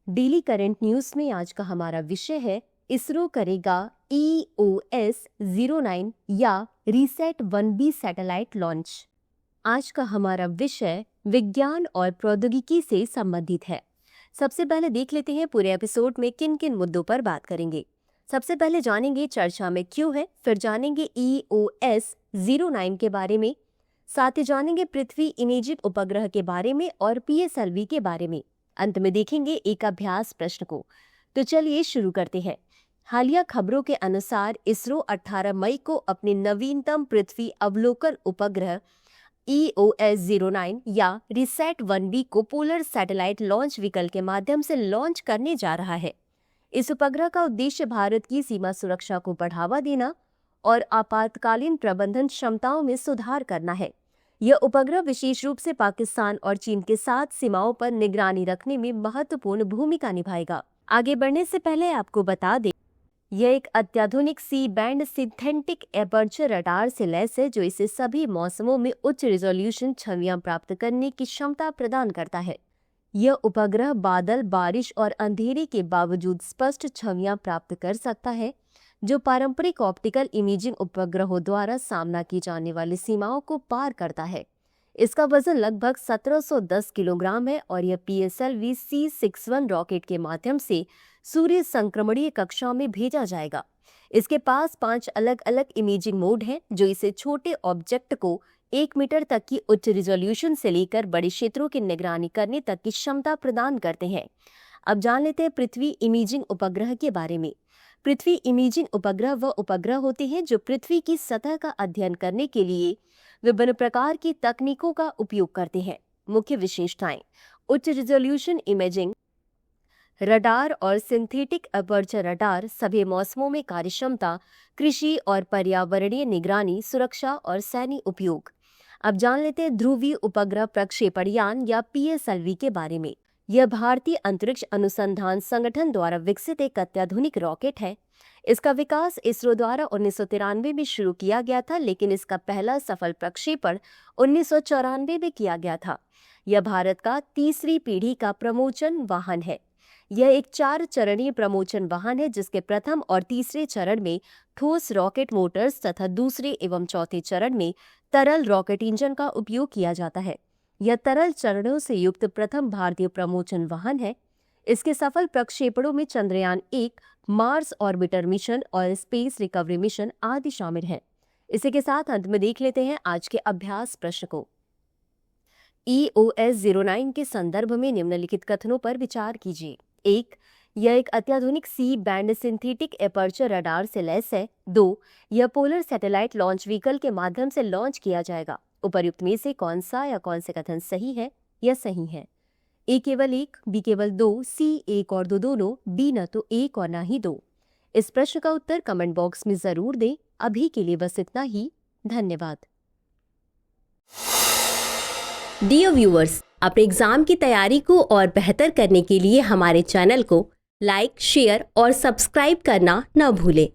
Daily current news में आज का हमारा विषय है इसरो करेगा EOS-09 या रीसेट 1B सैटेलाइट लॉन्च। आज का हमारा विषय विज्ञान और प्रौद्योगिकी से संबंधित है। सबसे पहले देख लेते हैं पूरे एपिसोड में किन किन मुद्दों पर बात करेंगे। सबसे पहले जानेंगे चर्चा में क्यों है, फिर जानेंगे EOS-09 के बारे में, साथ ही जानेंगे पृथ्वी इमेजिंग उपग्रह के बारे में और PSLV के बारे में। अंत में देखेंगे एक अभ्यास प्रश्न को। तो चलिए शुरू करते हैं। हालिया खबरों के अनुसार इसरो 18 मई को अपने नवीनतम पृथ्वी अवलोकन उपग्रह EOS-09 या रीसेट 1B को पोलर सैटेलाइट लॉन्च व्हीकल के माध्यम से लॉन्च करने जा रहा है। इस उपग्रह का उद्देश्य भारत की सीमा सुरक्षा को बढ़ावा देना और आपातकालीन प्रबंधन क्षमताओं में सुधार करना है। यह उपग्रह विशेष रूप से पाकिस्तान और चीन के साथ सीमाओं पर निगरानी रखने में महत्वपूर्ण भूमिका निभाएगा। आगे बढ़ने से पहले आपको बता दें, यह एक अत्याधुनिक C band synthetic aperture radar से लैस है जो इसे सभी मौसमों में उच्च रिजोल्यूशन छवियां प्राप्त करने की क्षमता प्रदान करता है। यह उपग्रह बादल, बारिश और अंधेरे के बावजूद स्पष्ट छवियां प्राप्त कर सकता है, जो पारंपरिक ऑप्टिकल इमेजिंग उपग्रहों द्वारा सामना की जाने वाली सीमाओं को पार करता है। इसका वजन लगभग 1710 किलोग्राम है और यह PSLV C61 रॉकेट के माध्यम से सूर्य संक्रमणीय कक्षाओं में भेजा जाएगा। इसके पास 5 अलग अलग इमेजिंग मोड हैं जो इसे छोटे ऑब्जेक्ट को 1 मीटर तक की उच्च रिजोल्यूशन से लेकर बड़े क्षेत्रों की निगरानी करने तक की क्षमता प्रदान करते हैं। अब जान लेते हैं पृथ्वी इमेजिंग उपग्रह के बारे में। पृथ्वी इमेजिंग उपग्रह वह उपग्रह होते हैं जो पृथ्वी की सतह का अध्ययन करने के लिए विभिन्न प्रकार की तकनीकों का उपयोग करते हैं। मुख्य विशेषताएं: उच्च रिजोल्यूशन इमेजिंग, रडार और सिंथेटिक अपर्चर रडार, सभी मौसमों में कार्यक्षमता, कृषि और पर्यावरणीय निगरानी, सुरक्षा और सैन्य उपयोग। अब जान लेते हैं ध्रुवीय उपग्रह प्रक्षेपण यान या PSLV के बारे में। यह भारतीय अंतरिक्ष अनुसंधान संगठन द्वारा विकसित एक अत्याधुनिक रॉकेट है। इसका विकास इसरो द्वारा 1993 में शुरू किया गया था, लेकिन इसका पहला सफल प्रक्षेपण 1994 में किया गया था। यह भारत का तीसरी पीढ़ी का प्रमोचन वाहन है। यह एक 4 चरणीय प्रमोचन वाहन है जिसके प्रथम और तीसरे चरण में ठोस रॉकेट मोटर्स तथा दूसरे एवं चौथे चरण में तरल रॉकेट इंजन का उपयोग किया जाता है। यह तरल चरणों से युक्त प्रथम भारतीय प्रमोचन वाहन है। इसके सफल प्रक्षेपणों में चंद्रयान 1, मार्स ऑर्बिटर मिशन और स्पेस रिकवरी मिशन आदि शामिल हैं। इसी के साथ अंत में देख लेते हैं आज के अभ्यास प्रश्न को। EOS-09 के संदर्भ में निम्नलिखित कथनों पर विचार कीजिए। 1. यह एक अत्याधुनिक C band synthetic aperture radar से लैस है। 2. यह पोलर सैटेलाइट लॉन्च व्हीकल के माध्यम से लॉन्च किया जाएगा। उपर्युक्त में से कौन सा या कौन से कथन सही है या सही है? A केवल 1, B केवल 2, C 1 और 2 दोनों, D न तो 1 और न ही 2। इस प्रश्न का उत्तर कमेंट बॉक्स में जरूर दें। अभी के लिए बस इतना ही। धन्यवाद। डियर व्यूअर्स, अपने एग्जाम की तैयारी को और बेहतर करने के लिए हमारे चैनल को लाइक, शेयर और सब्सक्राइब करना न भूलें।